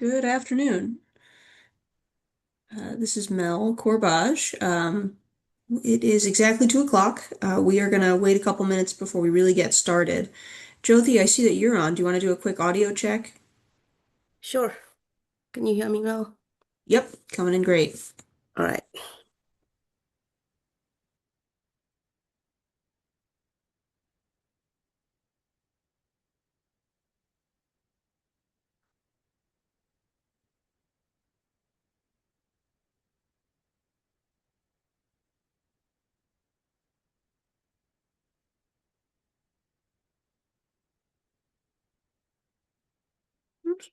Good afternoon. This is Mel Corbage. It is exactly 2 o'clock. We are going to wait a couple minutes before we really get started. Jyoti, I see that you're on. Do you want to do a quick audio check? Sure. Can you hear me well? Yep, coming in great. All right. Oops.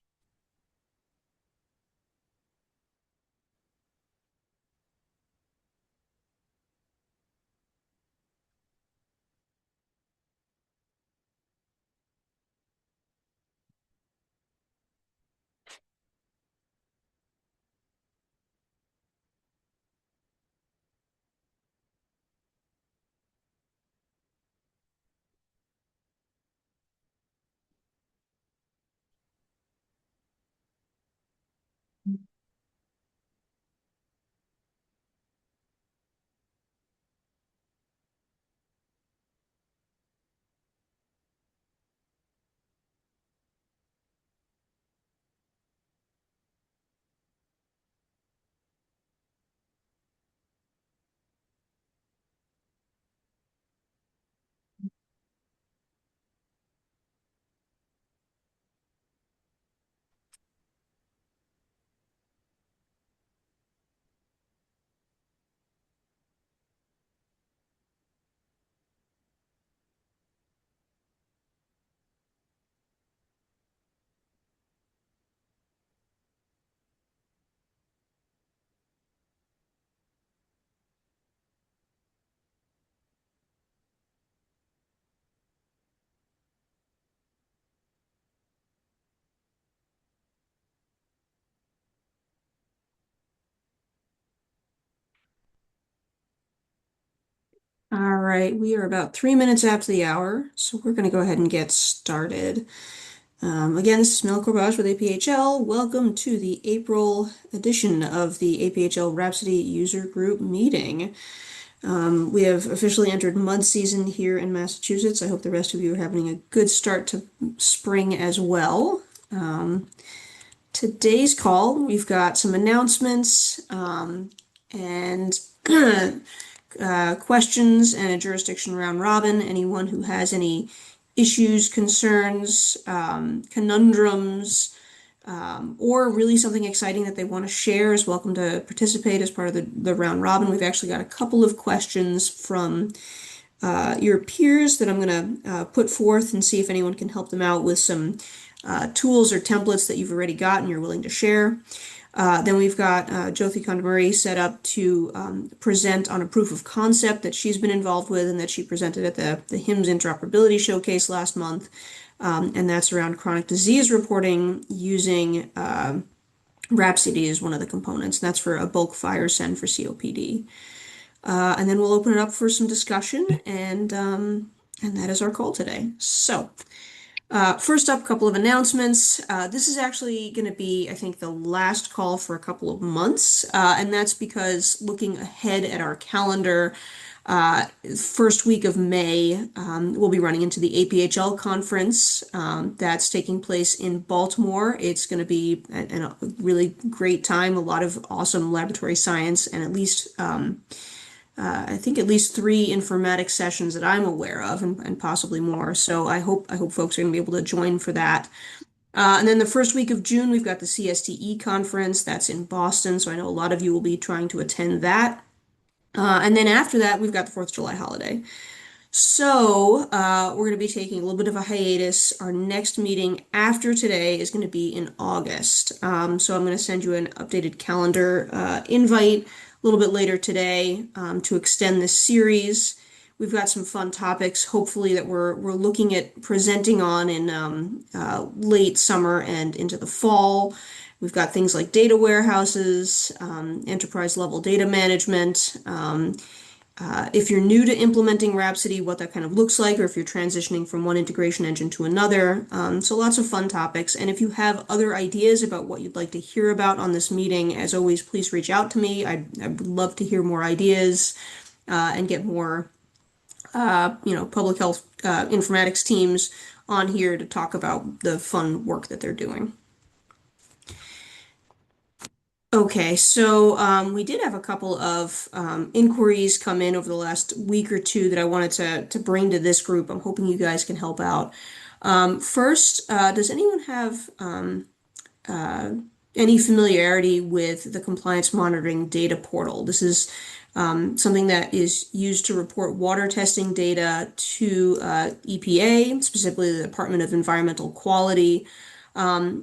All right, we are about 3 minutes after the hour, so we're going to go ahead and get started. Again, this is Mel Corbage with APHL. Welcome to the April edition of the APHL Rhapsody User Group meeting. We have officially entered mud season here in Massachusetts. I hope the rest of you are having a good start to spring as well. Today's call, we've got some announcements and questions and a jurisdiction round robin. Anyone who has any issues, concerns, conundrums, or really something exciting that they want to share is welcome to participate as part of the round robin. We've actually got a couple of questions from your peers that I'm going to put forth and see if anyone can help them out with some tools or templates that you've already got and you're willing to share. Then we've got Jyoti Kondamuri set up to present on a proof of concept that she's been involved with and that she presented at the HIMSS Interoperability Showcase last month. And that's around chronic disease reporting using Rhapsody as one of the components. And that's for a bulk fire send for COPD. And then we'll open it up for some discussion, and that is our call today. So, first up, a couple of announcements. This is actually going to be, I think, the last call for a couple of months, and that's because looking ahead at our calendar, first week of May, we'll be running into the APHL conference that's taking place in Baltimore. It's going to be a really great time, a lot of awesome laboratory science, and at least I think at least three informatics sessions that I'm aware of, and possibly more. So I hope folks are going to be able to join for that. And then the first week of June, we've got the CSTE conference that's in Boston. So I know a lot of you will be trying to attend that. And then after that, we've got the 4th of July holiday. So we're going to be taking a little bit of a hiatus. Our next meeting after today is going to be in August. So I'm going to send you an updated calendar invite a little bit later today to extend this series. We've got some fun topics, hopefully, that we're looking at presenting on in late summer and into the fall. We've got things like data warehouses, enterprise level data management, if you're new to implementing Rhapsody, what that kind of looks like, or if you're transitioning from one integration engine to another. So lots of fun topics. And if you have other ideas about what you'd like to hear about on this meeting, as always, please reach out to me. I would love to hear more ideas and get more, public health informatics teams on here to talk about the fun work that they're doing. Okay, so we did have a couple of inquiries come in over the last week or two that I wanted to bring to this group. I'm hoping you guys can help out. First, does anyone have uh, any familiarity with the compliance monitoring data portal? This is something that is used to report water testing data to EPA, specifically the Department of Environmental Quality.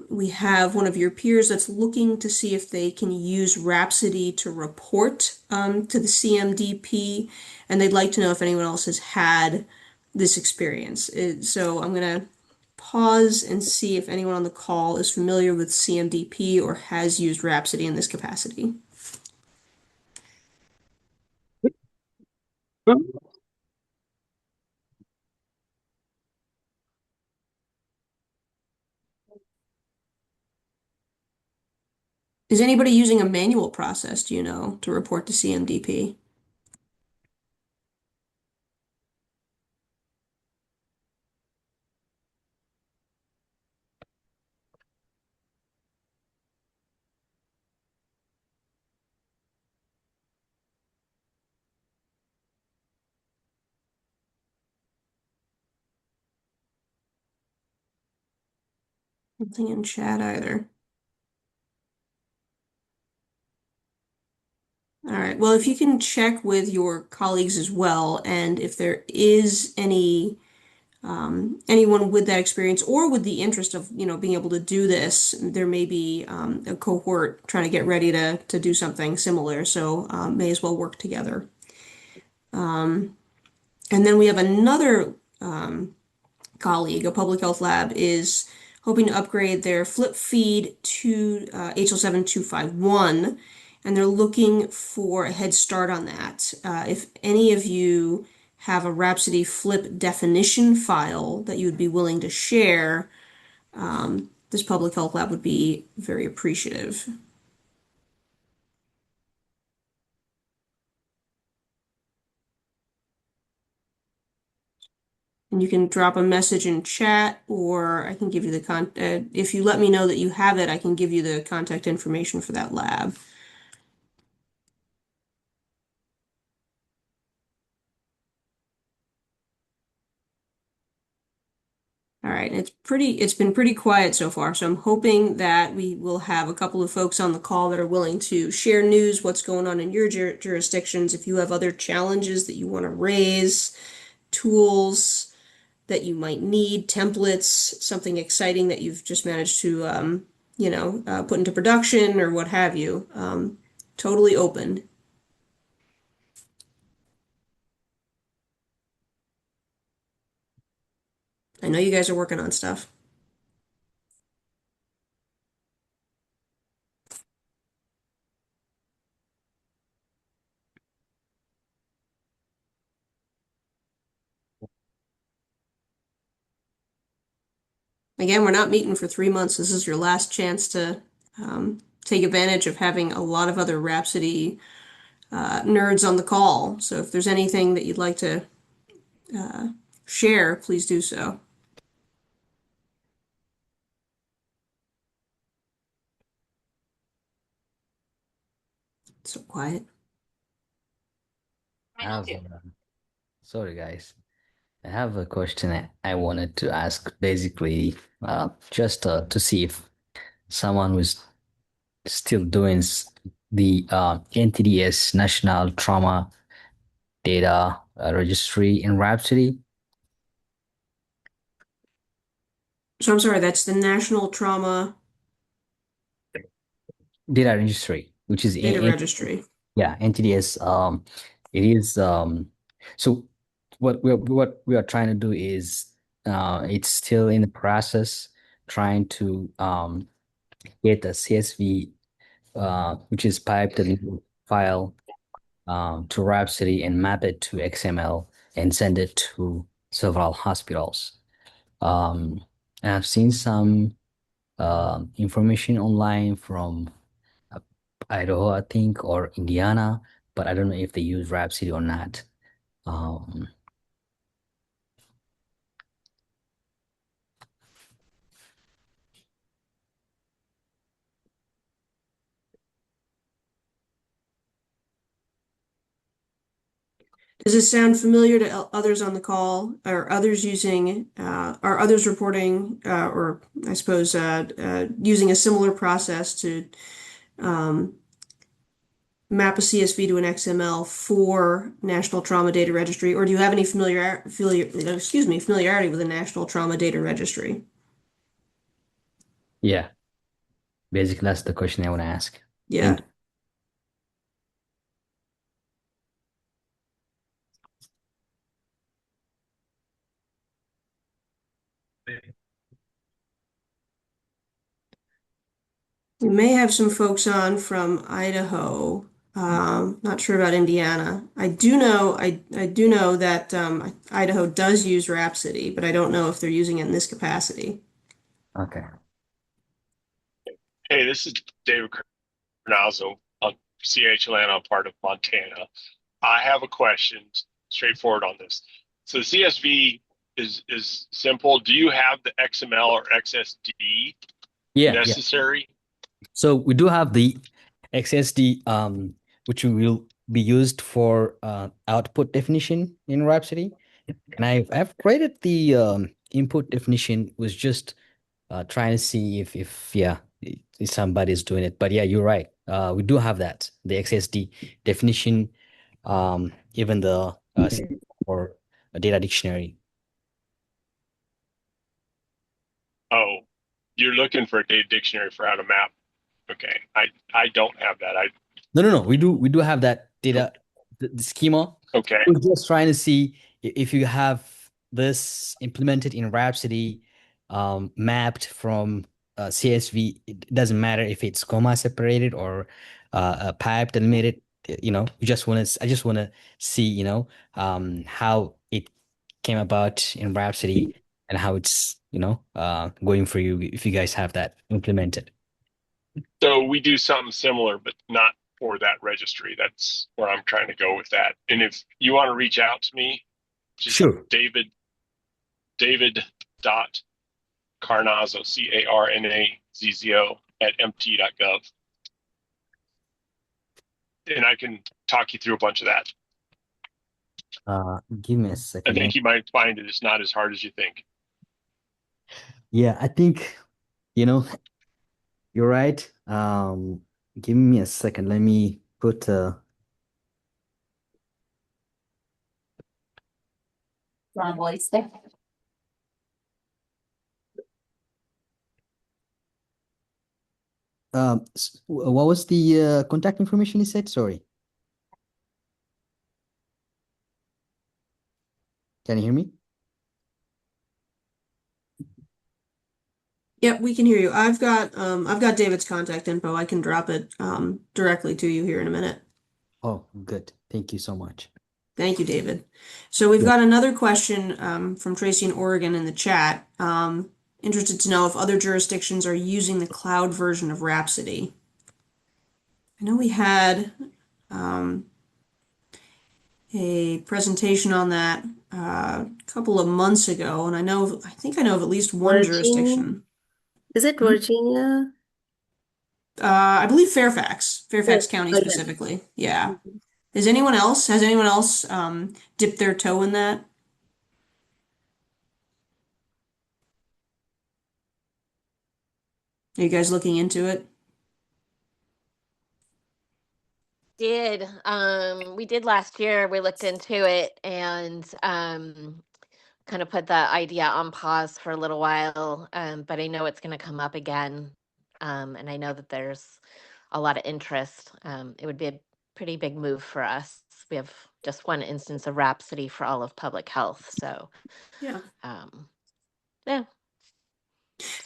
We have one of your peers that's looking to see if they can use Rhapsody to report to the CMDP, and they'd like to know if anyone else has had this experience. So I'm going to pause and see if anyone on the call is familiar with CMDP or has used Rhapsody in this capacity. Is anybody using a manual process, do you know, to report to CMDP? Nothing in chat either. All right. Well, if you can check with your colleagues as well, and if there is anyone with that experience or with the interest of, being able to do this, there may be a cohort trying to get ready to do something similar. So may as well work together. And then we have another colleague, a public health lab, is hoping to upgrade their flip feed to HL7251, and they're looking for a head start on that. If any of you have a Rhapsody flip definition file that you would be willing to share, this public health lab would be very appreciative. And you can drop a message in chat, or I can give you the if you let me know that you have it, I can give you the contact information for that lab. All right, it's been pretty quiet so far, so I'm hoping that we will have a couple of folks on the call that are willing to share news, what's going on in your jurisdictions. If you have other challenges that you want to raise, tools that you might need, templates, something exciting that you've just managed to, put into production or what have you, totally open. I know you guys are working on stuff. Again, we're not meeting for 3 months. This is your last chance to take advantage of having a lot of other Rhapsody nerds on the call. So if there's anything that you'd like to uh, share, please do so. It's so quiet. I have, sorry guys. I have a question I wanted to ask basically just to see if someone was still doing the NTDS National Trauma Data Registry in Rhapsody. So I'm sorry, that's the National Trauma Data Registry, which is Data Registry. yeah, NTDS. It is so what we are trying to do is it's still in the process trying to get a CSV which is piped and file to Rhapsody and map it to XML and send it to several hospitals. Um, and I've seen some information online from uh, Idaho, I think, or Indiana, but I don't know if they use Rhapsody or not. Um, Does this sound familiar to others on the call? Are others using, are others reporting, or I suppose using a similar process to um, map a CSV to an XML for National Trauma Data Registry? Or do you have any familiarity with the National Trauma Data Registry? yeah, basically that's the question I want to ask. Yeah. Thank We may have some folks on from Idaho. Not sure about Indiana. I do know that Idaho does use Rhapsody, but I don't know if they're using it in this capacity. you. Okay. Hey, this is David Carnazzo on CH Atlanta, part of Montana. I have a question, straightforward on this. So the CSV is simple. Do you have the XML or XSD Yeah, yeah. necessary? So we do have the XSD, which will be used for output definition in Rhapsody. And I've created the input definition, was just trying to see if yeah, if somebody's doing it. But yeah, you're right. We do have that, the XSD definition, even the or a data dictionary. Oh, you're looking for a data dictionary for how to map. Okay. I don't have that. No, no, no. We do have that data, the schema. Okay. We're just trying to see if you have this implemented in Rhapsody, mapped from CSV. It doesn't matter if it's comma separated or pipe delimited. I just want to see, how it came about in Rhapsody and how it's, going for you if you guys have that implemented. So we do something similar, but not for that registry. That's where I'm trying to go with that. And if you want to reach out to me, just Sure. David dot Carnazzo, Carnazzo at mt.gov. And I can talk you through a bunch of that. Give me a I second. think you might find that it's not as hard as you think. Yeah, I think, you know, you're right. Give me a second. Let me put voice there. what was the contact information you said? Sorry. Can you hear me? Yep, we can hear you. I've got David's contact info. I can drop it directly to you here in a minute. Oh, good. Thank you so much. Thank you, David. So we've Yeah. got another question from Tracy in Oregon in the chat. Interested to know if other jurisdictions are using the cloud version of Rhapsody. I know we had um, a presentation on that a couple of months ago, and I think I know of at least one Virginia. jurisdiction. Is it Hmm? Virginia? I believe Fairfax Yes. County Oh, yeah. specifically. Yeah. Has anyone else dipped their toe in that? Are you guys looking into it? Did. We did last year. We looked into it and kind of put the idea on pause for a little while. But I know it's going to come up again. And I know that there's a lot of interest. It would be a pretty big move for us. We have just one instance of Rhapsody for all of public health. So, Yeah. yeah.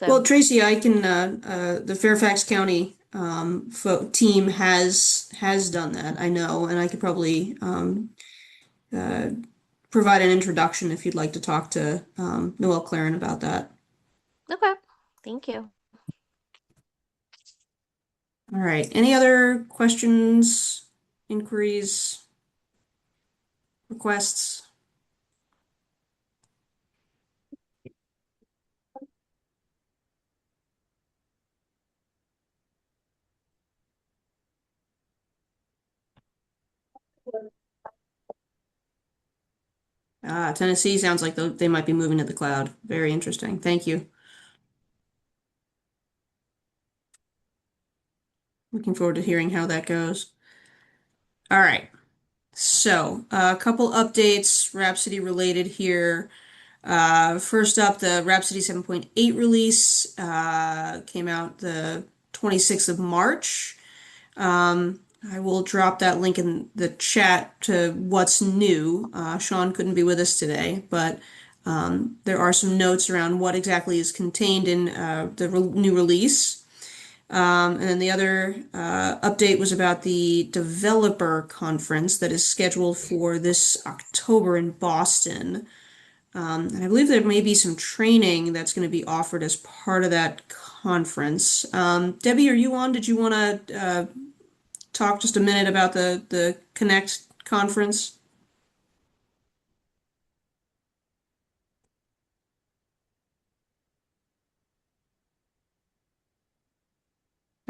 Well, So, Tracy, I can the Fairfax County team has done that. I know, and I could probably uh, provide an introduction if you'd like to talk to Noelle Claren about that. Okay, thank you. All right. Any other questions, inquiries, requests? Tennessee sounds like they might be moving to the cloud. Very interesting. Thank you. Looking forward to hearing how that goes. All right. So, a couple updates, Rhapsody related here. First up, the Rhapsody 7.8 release came out the 26th of March. I will drop that link in the chat to what's new. Sean couldn't be with us today, but there are some notes around what exactly is contained in the new release. And then the other update was about the developer conference that is scheduled for this October in Boston. And I believe there may be some training that's going to be offered as part of that conference. Debbie, are you on? Did you want to talk just a minute about the Connect conference?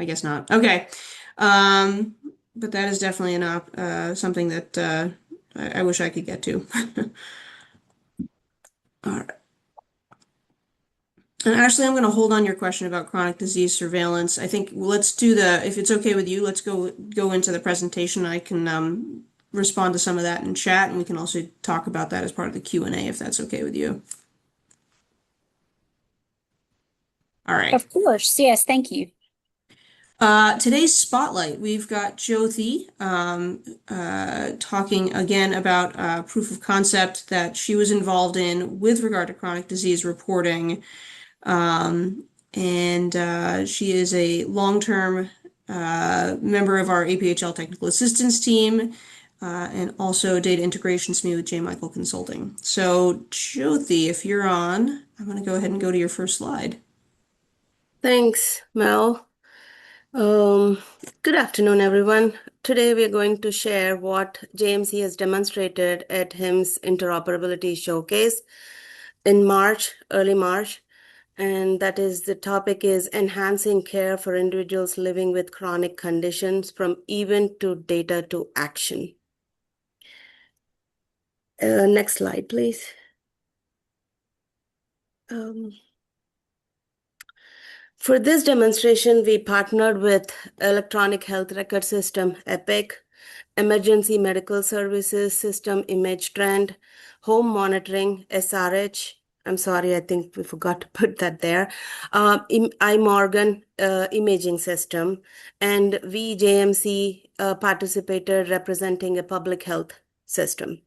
I guess not. Okay. But that is definitely something that I wish I could get to. All right. And Ashley, I'm going to hold on your question about chronic disease surveillance. I think let's do if it's okay with you, let's go into the presentation. I can respond to some of that in chat, and we can also talk about that as part of the Q&A if that's okay with you. All right. Of course. Yes, thank you. Today's spotlight, we've got Jyothi talking again about proof of concept that she was involved in with regard to chronic disease reporting. And she is a long-term member of our APHL technical assistance team and also data integration SME with J. Michael Consulting. So, Jyothi, if you're on, I'm going to go ahead and go to your first slide. Thanks, Mel. Good afternoon, everyone. Today we are going to share what JMC has demonstrated at HIMSS Interoperability Showcase in March, early March, and that is the topic is enhancing care for individuals living with chronic conditions from event to data to action. Next slide, please. For this demonstration, we partnered with Electronic Health Record System, EPIC, Emergency Medical Services System, Image Trend, Home Monitoring, SRH. I'm sorry, I think we forgot to put that there. iMorgan Imaging System, and VJMC participated representing a public health system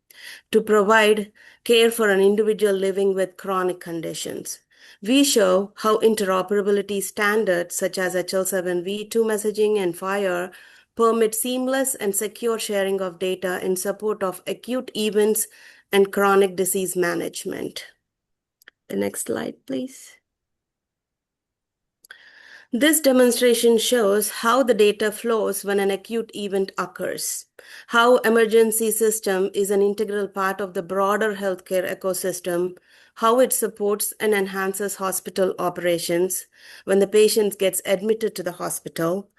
to provide care for an individual living with chronic conditions. We show how interoperability standards such as HL7V2 messaging and FHIR permit seamless and secure sharing of data in support of acute events and chronic disease management. The next slide, please. This demonstration shows how the data flows when an acute event occurs, how emergency system is an integral part of the broader healthcare ecosystem, how it supports and enhances hospital operations when the patient gets admitted to the hospital,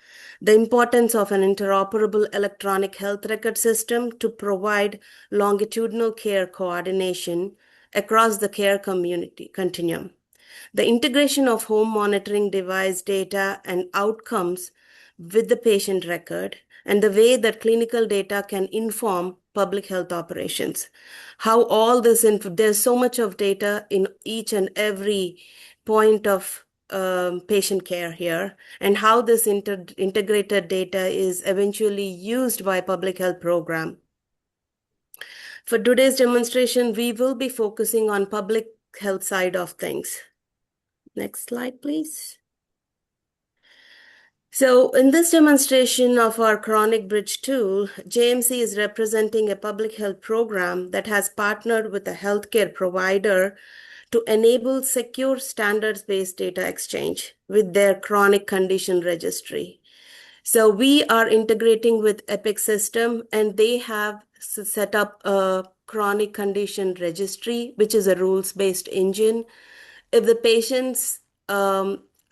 the importance of an interoperable electronic health record system to provide longitudinal care coordination across the care community continuum, the integration of home monitoring device data and outcomes with the patient record, and the way that clinical data can inform public health operations. How all this, there's so much of data in each and every point of patient care here, and how this integrated data is eventually used by public health program. For today's demonstration, we will be focusing on public health side of things. Next slide, please. So in this demonstration of our chronic bridge tool, JMC is representing a public health program that has partnered with a healthcare provider to enable secure standards-based data exchange with their chronic condition registry. So we are integrating with Epic System, and they have set up a chronic condition registry, which is a rules-based engine. If the patients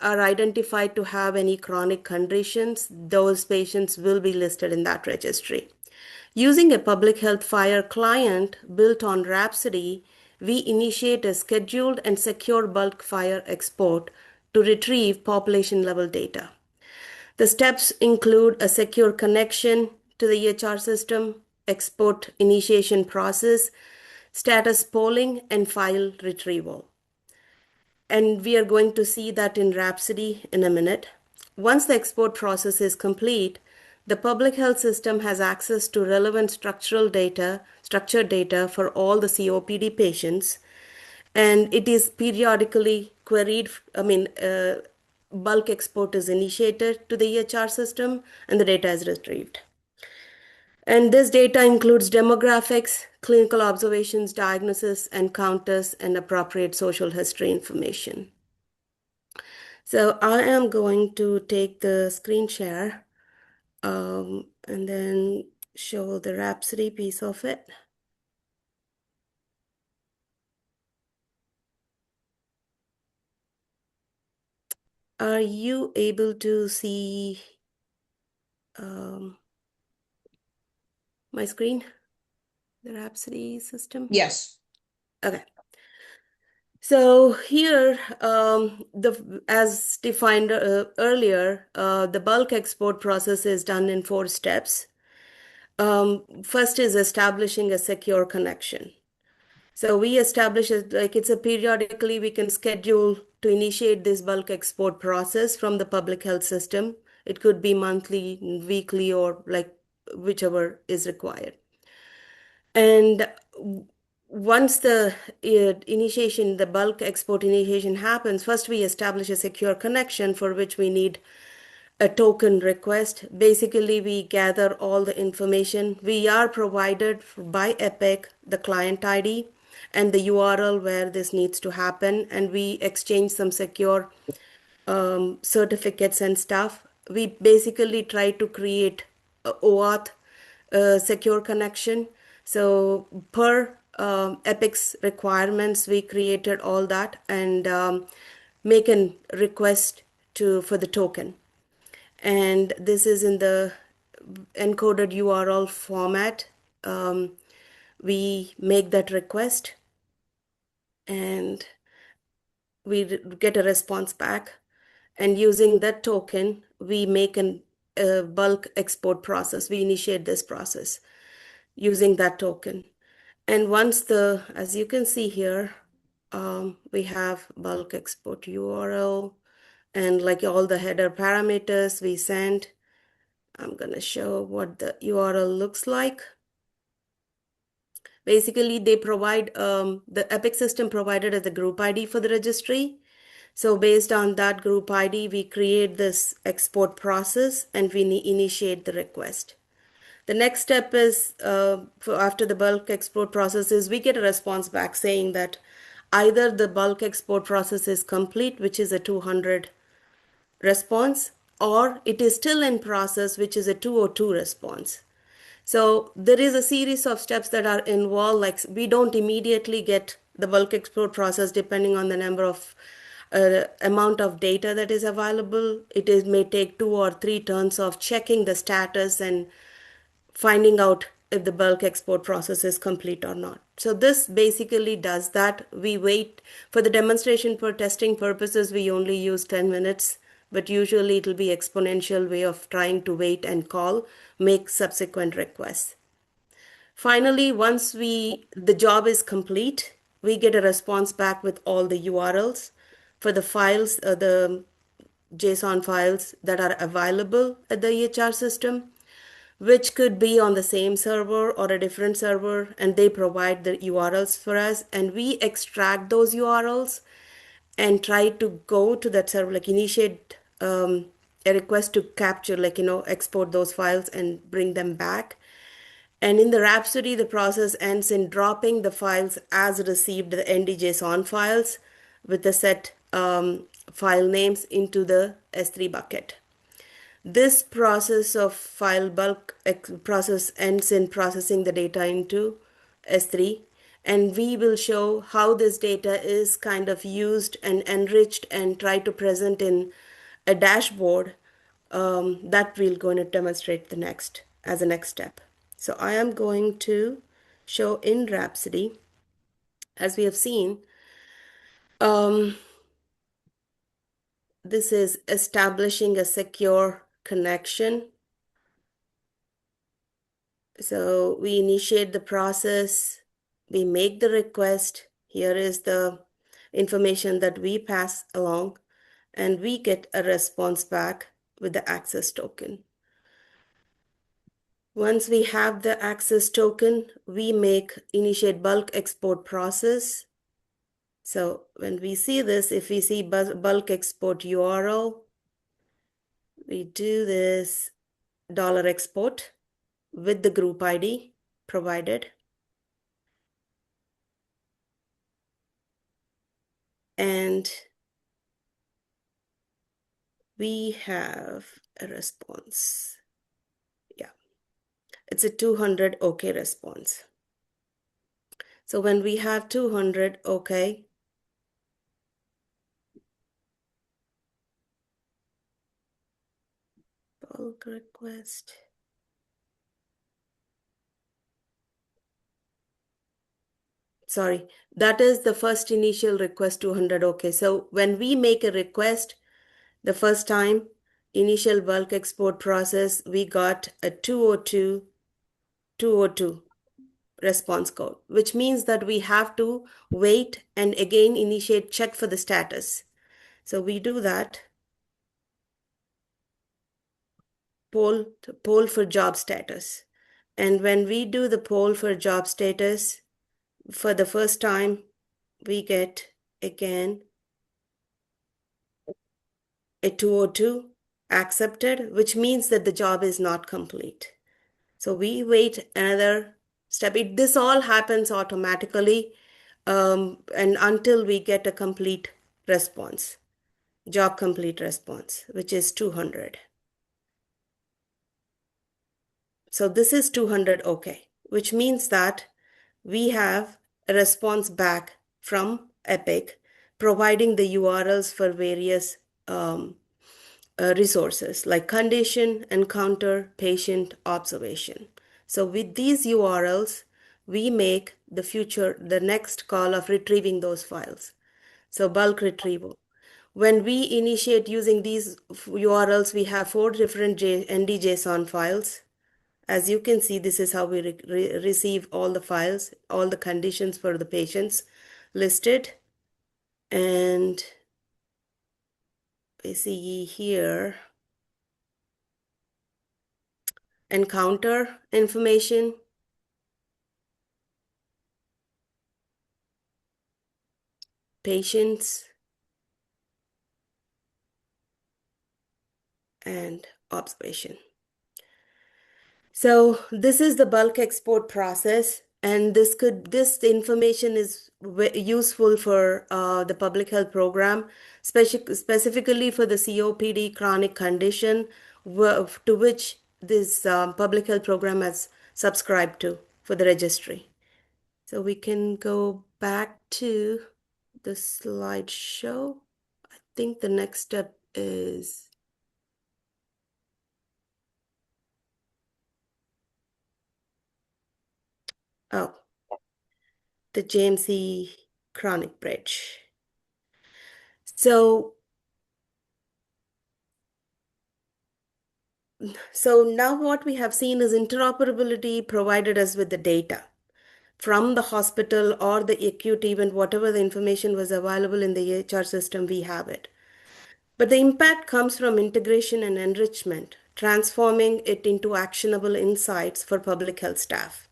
are identified to have any chronic conditions, those patients will be listed in that registry. Using a public health FHIR client built on Rhapsody, we initiate a scheduled and secure bulk FHIR export to retrieve population level data. The steps include a secure connection to the EHR system, export initiation process, status polling, and file retrieval. And we are going to see that in Rhapsody in a minute. Once the export process is complete, the public health system has access to relevant structured data for all the COPD patients, and it is periodically queried. Bulk export is initiated to the EHR system, and the data is retrieved. And this data includes demographics, clinical observations, diagnosis, encounters, and appropriate social history information. So I am going to take the screen share and then show the Rhapsody piece of it. Are you able to see my screen, the Rhapsody system? Yes. Okay. So here, as defined earlier, the bulk export process is done in 4 steps. First is establishing a secure connection. So we establish it like it's a periodically we can schedule to initiate this bulk export process from the public health system. It could be monthly, weekly, or like whichever is required. And once the initiation, the bulk export initiation happens, first we establish a secure connection for which we need a token request. Basically, we gather all the information. We are provided by Epic the client ID and the URL where this needs to happen, and we exchange some secure certificates and stuff. We basically try to create a OAuth secure connection. So per Epic's requirements, we created all that and make a request for the token. And this is in the encoded URL format. We make that request and we get a response back. And using that token, we make a bulk export process. We initiate this process using that token. And once as you can see here, we have bulk export URL and like all the header parameters we send. I'm going to show what the URL looks like. Basically, they provide, the Epic system provided as a group ID for the registry. So based on that group ID, we create this export process and we initiate the request. The next step is, after the bulk export process is we get a response back saying that either the bulk export process is complete, which is a 200 response, or it is still in process, which is a 202 response. So there is a series of steps that are involved, like we don't immediately get the bulk export process depending on the number of amount of data that is available. May take 2 or 3 turns of checking the status and finding out if the bulk export process is complete or not. So this basically does that. We wait for the demonstration for testing purposes. We only use 10 minutes, but usually it will be exponential way of trying to wait and call, make subsequent requests. Finally, once the job is complete, we get a response back with all the URLs for the files, the JSON files that are available at the EHR system, which could be on the same server or a different server, and they provide the URLs for us, and we extract those URLs and try to go to that server, like initiate a request to capture, like, export those files and bring them back. And in the Rhapsody, the process ends in dropping the files as received, the NDJSON files with the set file names into the S3 bucket. This process of file bulk process ends in processing the data into S3, and we will show how this data is kind of used and enriched and try to present in a dashboard that we're going to demonstrate the next as a next step. So I am going to show in Rhapsody, as we have seen, this is establishing a secure connection. So we initiate the process, we make the request. Here is the information that we pass along, and we get a response back with the access token. Once we have the access token, we initiate bulk export process. So when we see this, if we see bulk export URL, we do this $export with the group ID provided. And we have a response. Yeah, it's a 200 OK response. So when we have 200 OK, bulk request. Sorry, that is the first initial request, 200 OK. So when we make a request the first time, initial bulk export process, we got a 202 response code, which means that we have to wait and again initiate check for the status. So we do that. Poll for job status. And when we do the poll for job status, for the first time, we get again a 202 accepted, which means that the job is not complete. So we wait another step. This all happens automatically, and until we get a complete response, job complete response, which is 200. So this is 200 OK, which means that we have a response back from Epic providing the URLs for various resources like condition, encounter, patient, observation. So with these URLs, we make the next call of retrieving those files. So bulk retrieval. When we initiate using these URLs, we have 4 different NDJSON files. As you can see, this is how we receive all the files, all the conditions for the patients listed. And we see here encounter information, patients, and observation. So this is the bulk export process, and this information is useful for the public health program, specifically for the COPD chronic condition, to which this public health program has subscribed to for the registry. So we can go back to the slideshow. I think the next step is the JMC chronic bridge. So now what we have seen is interoperability provided us with the data from the hospital or the acute event, whatever the information was available in the EHR system, we have it. But the impact comes from integration and enrichment, transforming it into actionable insights for public health staff,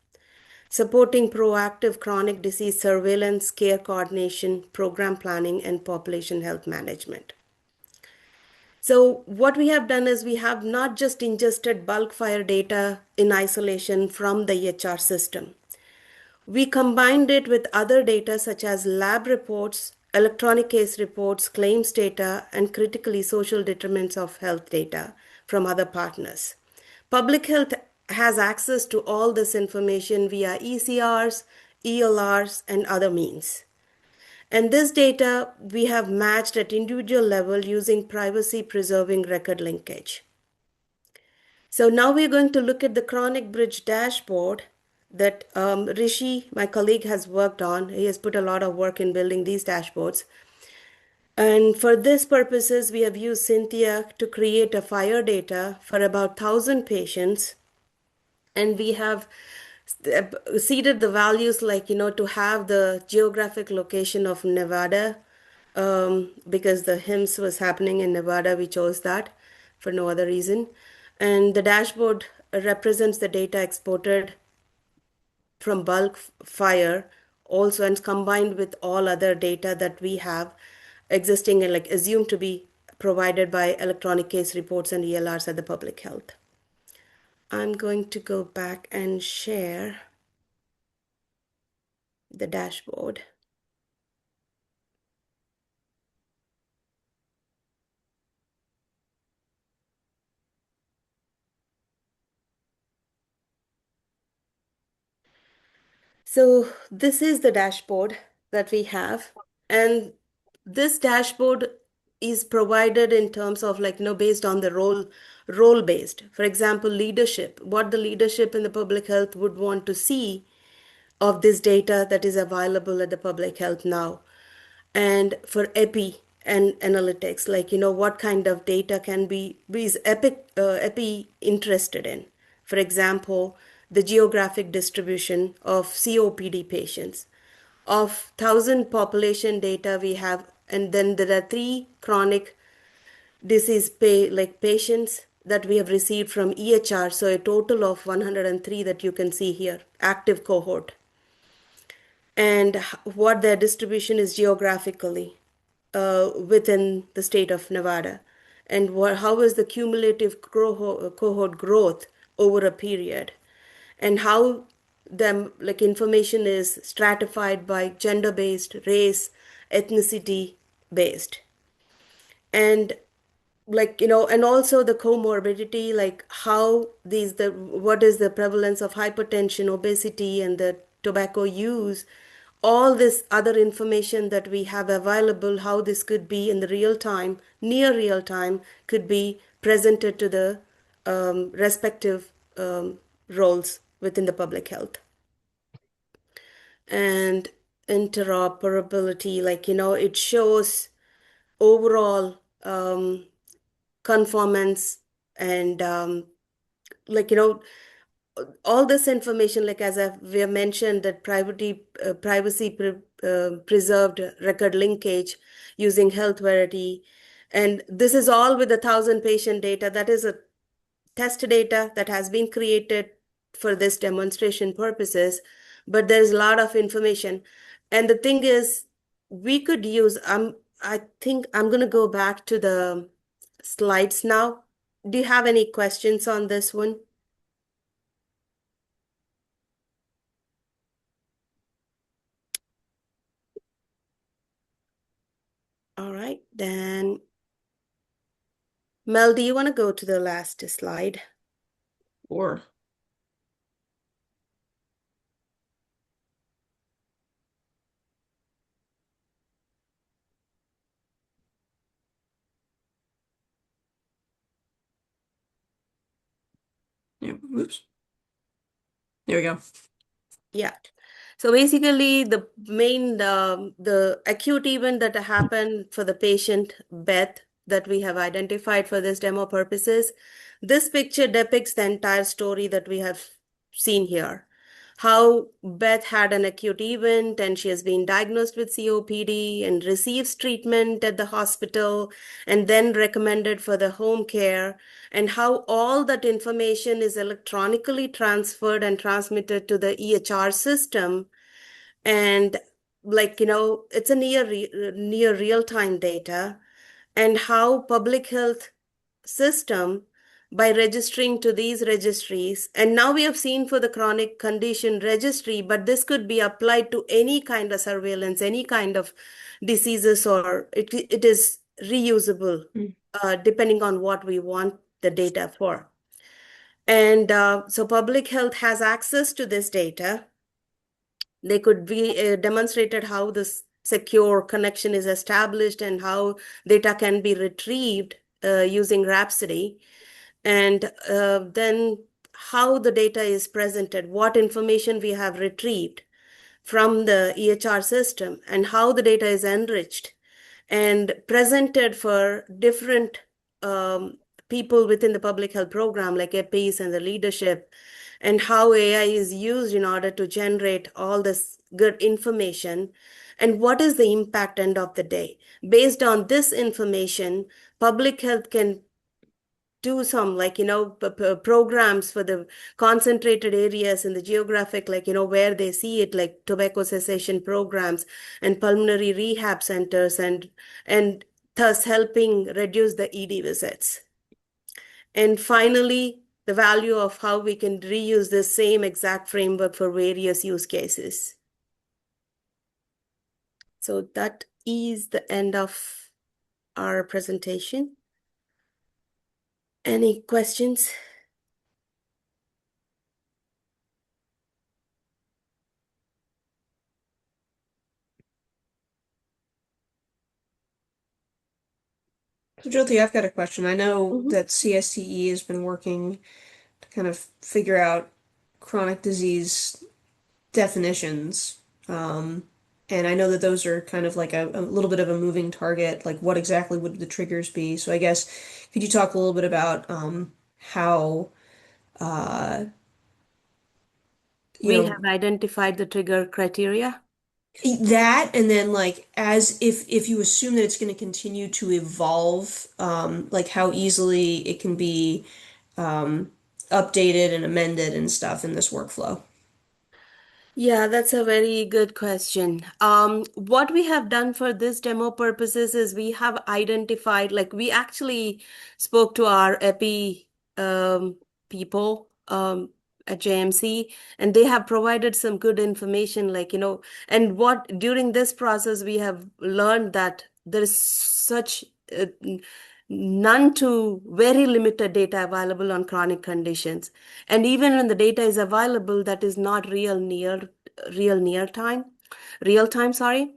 supporting proactive chronic disease surveillance, care coordination, program planning, and population health management. So what we have done is we have not just ingested bulk fire data in isolation from the EHR system. We combined it with other data such as lab reports, electronic case reports, claims data, and critically social determinants of health data from other partners. Public health has access to all this information via ECRs, ELRs, and other means. And this data we have matched at individual level using privacy preserving record linkage. So now we're going to look at the chronic bridge dashboard that Rishi, my colleague, has worked on. He has put a lot of work in building these dashboards. And for this purposes, we have used Cynthia to create a fire data for about 1,000 patients. And we have seeded the values like, to have the geographic location of Nevada, because the HIMSS was happening in Nevada. We chose that for no other reason. And the dashboard represents the data exported from bulk fire also, and combined with all other data that we have existing and like assumed to be provided by electronic case reports and ELRs at the public health. I'm going to go back and share the dashboard. So this is the dashboard that we have, and this dashboard is provided in terms of like, based on the role based. For example, leadership, what the leadership in the public health would want to see of this data that is available at the public health now. And for epi and analytics, like, what kind of data can be is epi interested in. For example, the geographic distribution of COPD patients. Of 1,000 population data we have, and then there are 3 chronic disease patients that we have received from EHR, so a total of 103 that you can see here, active cohort, and what their distribution is geographically within the state of Nevada, and how is the cumulative cohort growth over a period, and how the information is stratified by gender based, race, ethnicity based, and and also the comorbidity, like how what is the prevalence of hypertension, obesity, and the tobacco use. All this other information that we have available, how this could be in the real time, near real time, could be presented to the respective roles within the public health. And interoperability, it shows overall conformance, and all this information, like as we have mentioned, that preserved record linkage using health verity, and this is all with 1,000 patient data. That is a test data that has been created for this demonstration purposes, but there's a lot of information. And the thing is, we could use, I think I'm going to go back to the slides now. Do you have any questions on this one? All right, then. Mel, do you want to go to the last slide? Or yeah, oops. There we go. Yeah. So basically, the main the acute event that happened for the patient Beth that we have identified for this demo purposes, this picture depicts the entire story that we have seen here. How Beth had an acute event and she has been diagnosed with COPD and receives treatment at the hospital and then recommended for the home care, and how all that information is electronically transferred and transmitted to the EHR system. And it's a near real time data, and how public health system by registering to these registries. And now we have seen for the chronic condition registry, but this could be applied to any kind of surveillance, any kind of diseases, or it is reusable Mm. depending on what we want the data for. And so public health has access to this data. They could be demonstrated how this secure connection is established and how data can be retrieved using Rhapsody. And then how the data is presented, what information we have retrieved from the EHR system, and how the data is enriched and presented for different um, people within the public health program, like APs and the leadership, and how AI is used in order to generate all this good information, and what is the impact end of the day. Based on this information, public health can do some, like, programs for the concentrated areas in the geographic, like, where they see it, like tobacco cessation programs and pulmonary rehab centers, and thus helping reduce the ED visits. And finally, the value of how we can reuse the same exact framework for various use cases. So that is the end of our presentation. Any questions? So Jyoti, I've got a question. I know Mhm. that CSTE has been working to kind of figure out chronic disease definitions. Um, and I know that those are kind of like a little bit of a moving target, like what exactly would the triggers be? So I guess could you talk a little bit about how uh, you We know have identified the trigger criteria. that, and then like as if you assume that it's going to continue to evolve, like how easily it can be um, updated and amended and stuff in this workflow. Yeah, that's a very good question. What we have done for this demo purposes is we have identified, like, we actually spoke to our EPI people at JMC, and they have provided some good information, like, and what during this process we have learned that there is such none to very limited data available on chronic conditions. And even when the data is available, that is not real time, sorry,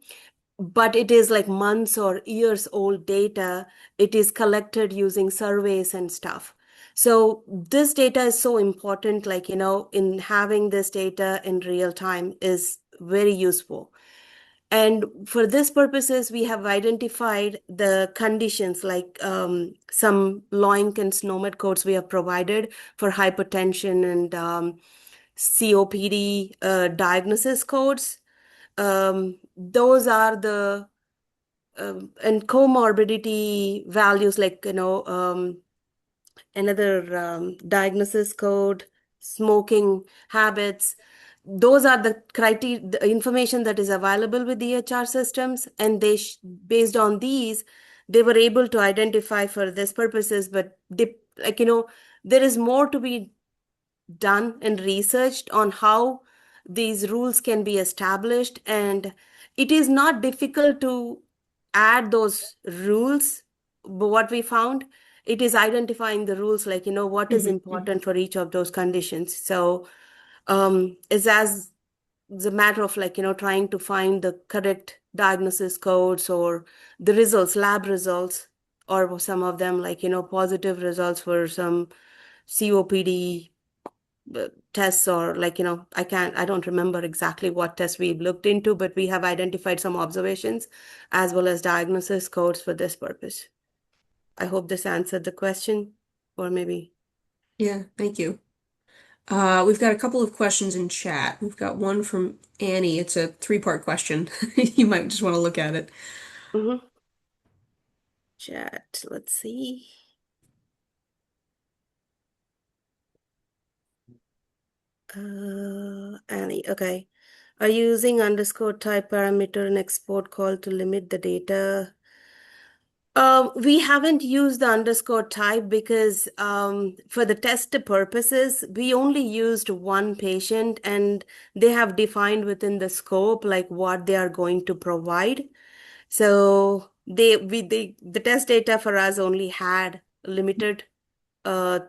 but it is like months or years old data. It is collected using surveys and stuff. So this data is so important, like, in having this data in real time is very useful. And for this purposes, we have identified the conditions, like some Loink and SNOMED codes we have provided for hypertension, and COPD diagnosis codes. Those are the and comorbidity values, like, another diagnosis code, smoking habits. Those are the criteria, the information that is available with the EHR systems, and based on these, they were able to identify for this purposes. But they, like, there is more to be done and researched on how these rules can be established, and it is not difficult to add those rules. But what we found, it is identifying the rules, like, what is Mhm, mhm. important for each of those conditions. So it's as the matter of, like, trying to find the correct diagnosis codes or the results, lab results, or some of them, like, positive results for some COPD tests, or, like, I don't remember exactly what tests we looked into, but we have identified some observations as well as diagnosis codes for this purpose. I hope this answered the question, or maybe. Yeah, thank you. We've got a couple of questions in chat. We've got one from Annie. It's a three-part question. You might just want to look at it. Mhm. Chat, let's see. Annie, okay. Are you using underscore type parameter and export call to limit the data? We haven't used the underscore type because for the test purposes, we only used one patient and they have defined within the scope like what they are going to provide. So the test data for us only had limited uh,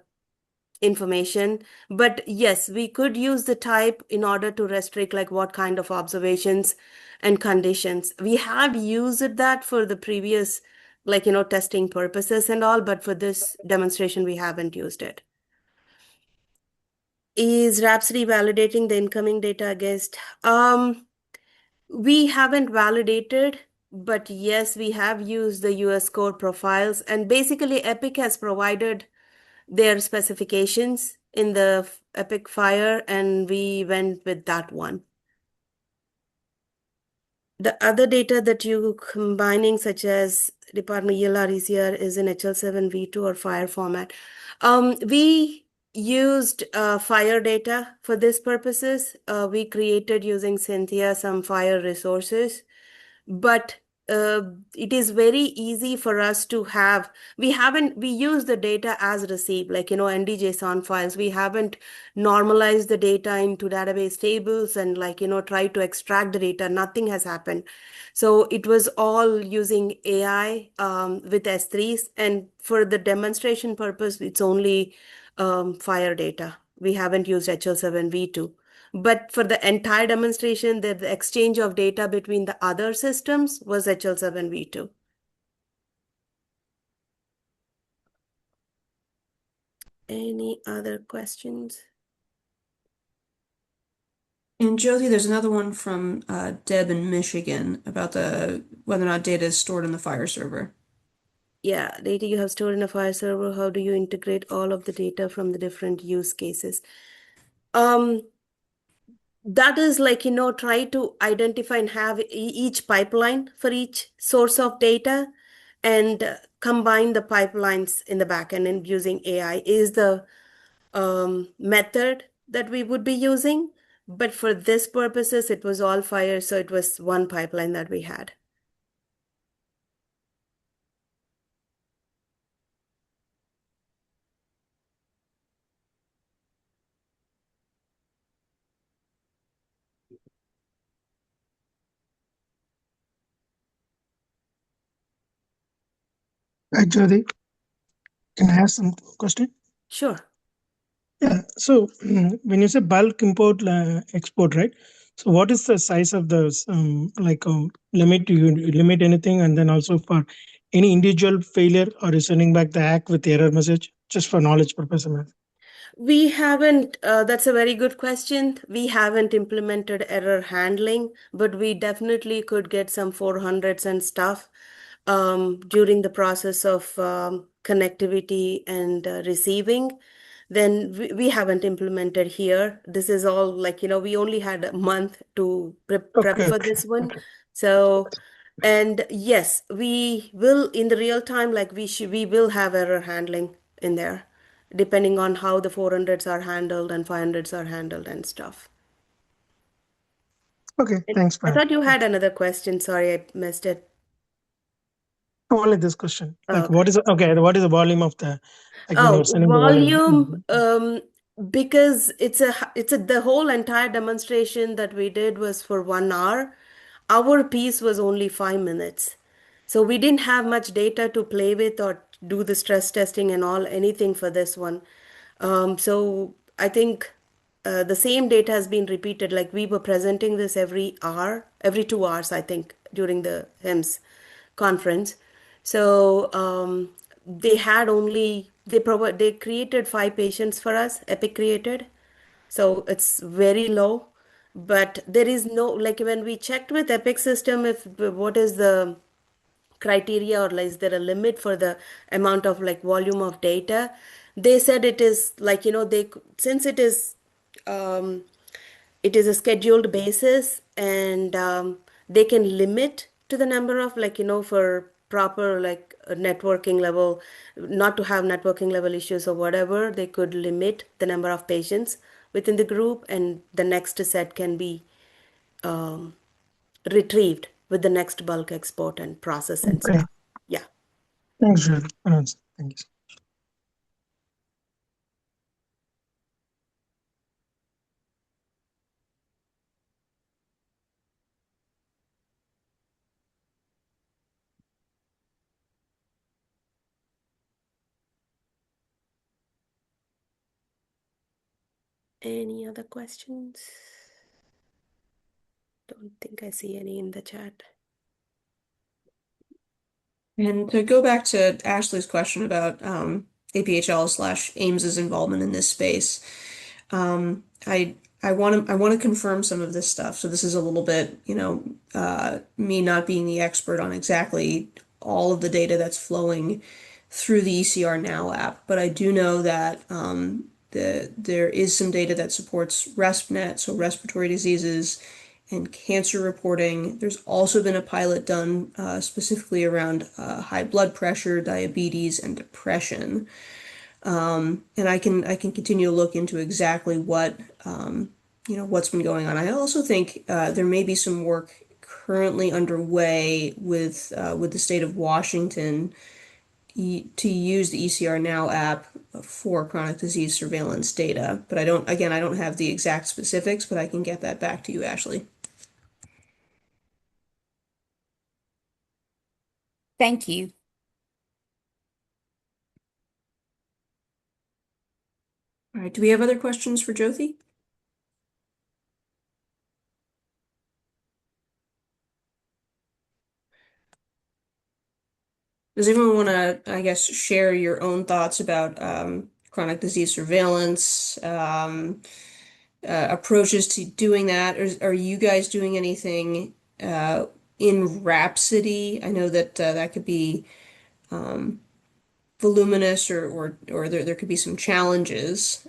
information. But yes, we could use the type in order to restrict like what kind of observations and conditions. We have used that for the previous, like, testing purposes and all, but for this demonstration, we haven't used it. Is Rhapsody validating the incoming data against? We haven't validated, but yes, we have used the US core profiles, and basically Epic has provided their specifications in the Epic Fire, and we went with that one. The other data that you combining, such as Department ELR, ECR, is in HL7V2 or Fire format. We used Fire data for this purposes. We created using Cynthia some Fire resources, but uh, it is very easy for us to have. We use the data as received, like, NDJSON files. We haven't normalized the data into database tables and, like, try to extract the data. Nothing has happened. So it was all using AI with S3s. And for the demonstration purpose, it's only Fire data. We haven't used HL7V2. But for the entire demonstration, the exchange of data between the other systems was HL7V2. Any other questions? And Josie, there's another one from Deb in Michigan about whether or not data is stored in the Fire server. Yeah, data you have stored in a Fire server, how do you integrate all of the data from the different use cases? That is like, try to identify and have each pipeline for each source of data and combine the pipelines in the backend and using AI is the method that we would be using. But for this purposes, it was all Fire, so it was one pipeline that we had. Hi, Jyoti. Can I ask some question? Sure. Yeah. So when you say bulk import export, right? So what is the size of the limit? Do you limit anything? And then also for any individual failure or is sending back the hack with error message, just for knowledge purpose, man. We haven't, that's a very good question. We haven't implemented error handling, but we definitely could get some 400s and stuff during the process of connectivity and receiving. Then we haven't implemented here. This is all like, we only had a month to prep Okay, for okay, this one. okay. So, and yes, we will in the real time, like we will have error handling in there depending on how the 400s are handled and 500s are handled and stuff. Okay, And thanks, I man. thought you had another question. Sorry, I missed it. Only this question. Like, Okay. what is the volume of the, like when you're Oh, sending the volume, volume? because it's the whole entire demonstration that we did was for 1 hour. Our piece was only 5 minutes. So we didn't have much data to play with or do the stress testing and all, anything for this one. So I think the same data has been repeated. Like we were presenting this every hour, every 2 hours, I think, during the HIMSS conference. So they created 5 patients for us. Epic created, so it's very low. But there is no, like when we checked with Epic system, if what is the criteria or is there a limit for the amount of like volume of data, they said it is like, they since um, it is a scheduled basis and they can limit to the number of like, for proper like networking level, not to have networking level issues or whatever, they could limit the number of patients within the group and the next set can be retrieved with the next bulk export and process and Okay. stuff. Yeah. Thanks, Jyoti, for answering. Thank you. Any other questions? Don't think I see any in the chat. And to go back to Ashley's question about APHL slash Ames's involvement in this space, I want to confirm some of this stuff. So this is a little bit, me not being the expert on exactly all of the data that's flowing through the ECR Now app, but I do know that there is some data that supports RespNet, so respiratory diseases and cancer reporting. There's also been a pilot done specifically around high blood pressure, diabetes, and depression. And I can continue to look into exactly what's been going on. I also think there may be some work currently underway with the state of Washington to use the ECR Now app for chronic disease surveillance data. But I don't have the exact specifics, but I can get that back to you, Ashley. Thank you. All right, do we have other questions for Jyoti? Does anyone want to, I guess, share your own thoughts about chronic disease surveillance, approaches to doing that? Or are you guys doing anything in Rhapsody? I know that that could be voluminous, or there could be some challenges.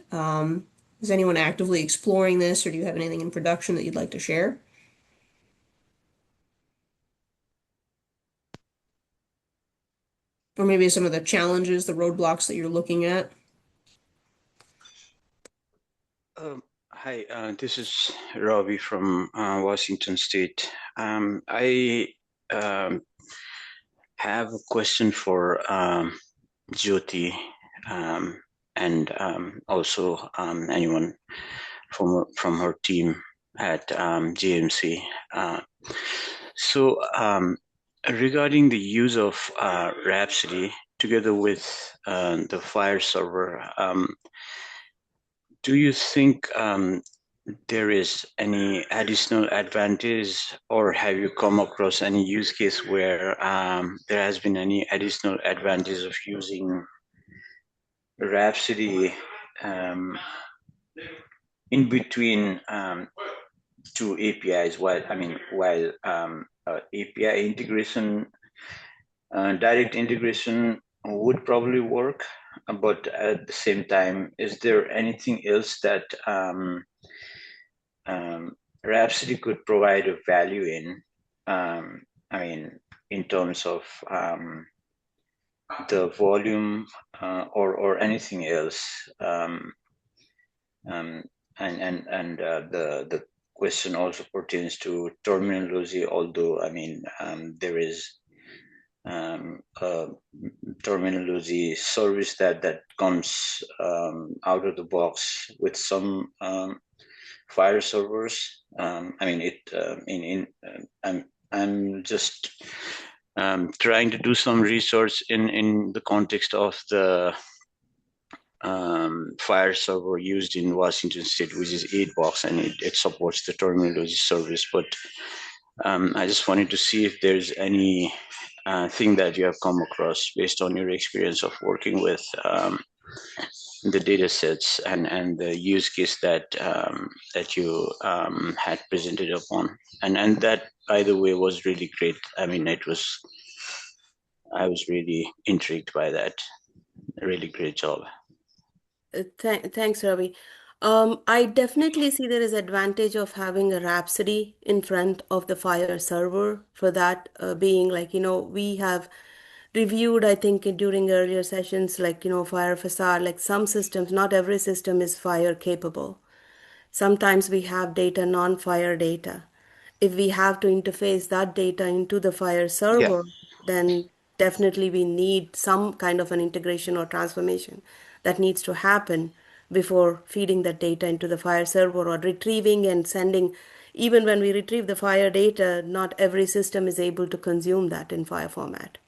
Is anyone actively exploring this, or do you have anything in production that you'd like to share? Or maybe some of the challenges, the roadblocks that you're looking at? Hi, this is Robbie from Washington State. I have a question for Jyoti and also anyone from her team at JMC. So regarding the use of Rhapsody together with the Fire server, do you think there is any additional advantage, or have you come across any use case where there has been any additional advantage of using Rhapsody in between two APIs? While API integration, direct integration would probably work, but at the same time, is there anything else that Rhapsody could provide a value in? In terms of the volume or anything else. The question also pertains to terminology, although there is a terminology service that comes out of the box with some Fire servers. I'm just trying to do some research in the context of the Fire server used in Washington State, which is 8-box, and it supports the terminology service. But I just wanted to see if there's any thing that you have come across based on your experience of working with the data sets and the use case that you had presented upon, and that, by the way, was really great. I was really intrigued by that. A really great job. Thanks, Ravi. I definitely see there is advantage of having a Rhapsody in front of the Fire server, for that being we have reviewed, I think, during earlier sessions, Fire Facade, some systems, not every system is Fire capable. Sometimes we have data, non-Fire data. If we have to interface that data into the Fire Yeah. server, then definitely we need some kind of an integration or transformation that needs to happen before feeding that data into the fire server or retrieving and sending. Even when we retrieve the fire data, not every system is able to consume that in fire format.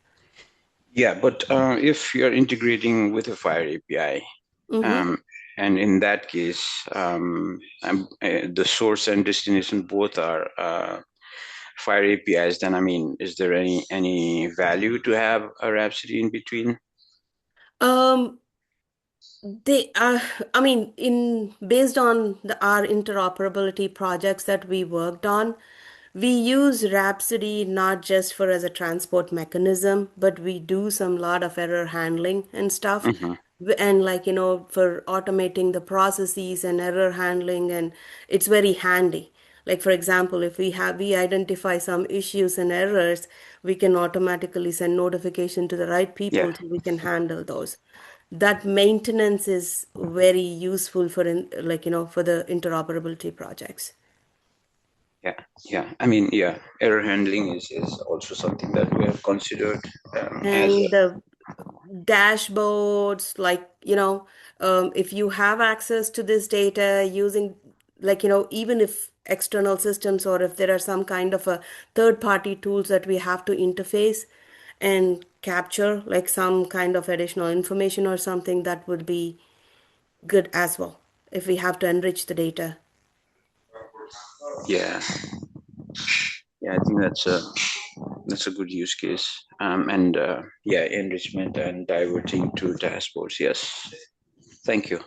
Yeah, but if you're integrating with a Fire API, Mm-hmm. and in that case, the source and destination both are Fire APIs, then I mean, is there any value to have a Rhapsody in between? Um, They are, I mean, in based on our interoperability projects that we worked on, we use Rhapsody not just for as a transport mechanism, but we do some lot of error handling and stuff. Mm-hmm. And like, for automating the processes and error handling, and it's very handy. Like for example, if we identify some issues and errors, we can automatically send notification to the right Yeah, people so we can handle those. That maintenance is very useful for for the interoperability projects. yeah, yeah. I mean, yeah, error handling is also something that we have considered as a. And the dashboards, if you have access to this data using, even if external systems or if there are some kind of a third party tools that we have to interface and capture like some kind of additional information or something, that would be good as well if we have to enrich the data. Yeah, yeah. I think that's a good use case. And yeah, enrichment and diverting to dashboards. Yes, thank you.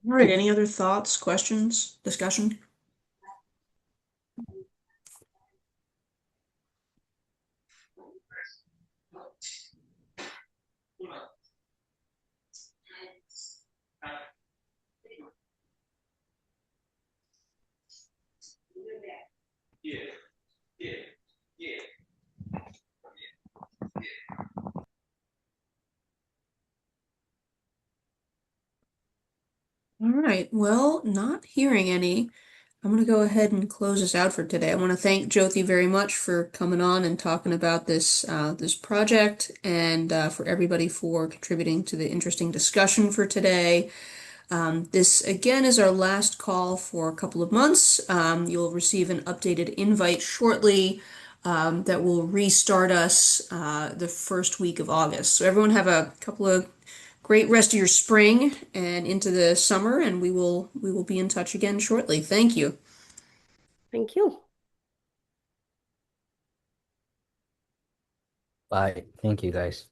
All right, any other thoughts, questions, discussion? All right, well, not hearing any, I'm going to go ahead and close us out for today. I want to thank Jyoti very much for coming on and talking about this project, and for everybody for contributing to the interesting discussion for today. This again is our last call for a couple of months. You'll receive an updated invite shortly that will restart us the first week of August. So everyone have a couple of great rest of your spring and into the summer, and we will be in touch again shortly. Thank you. Thank you. Bye. Thank you, guys.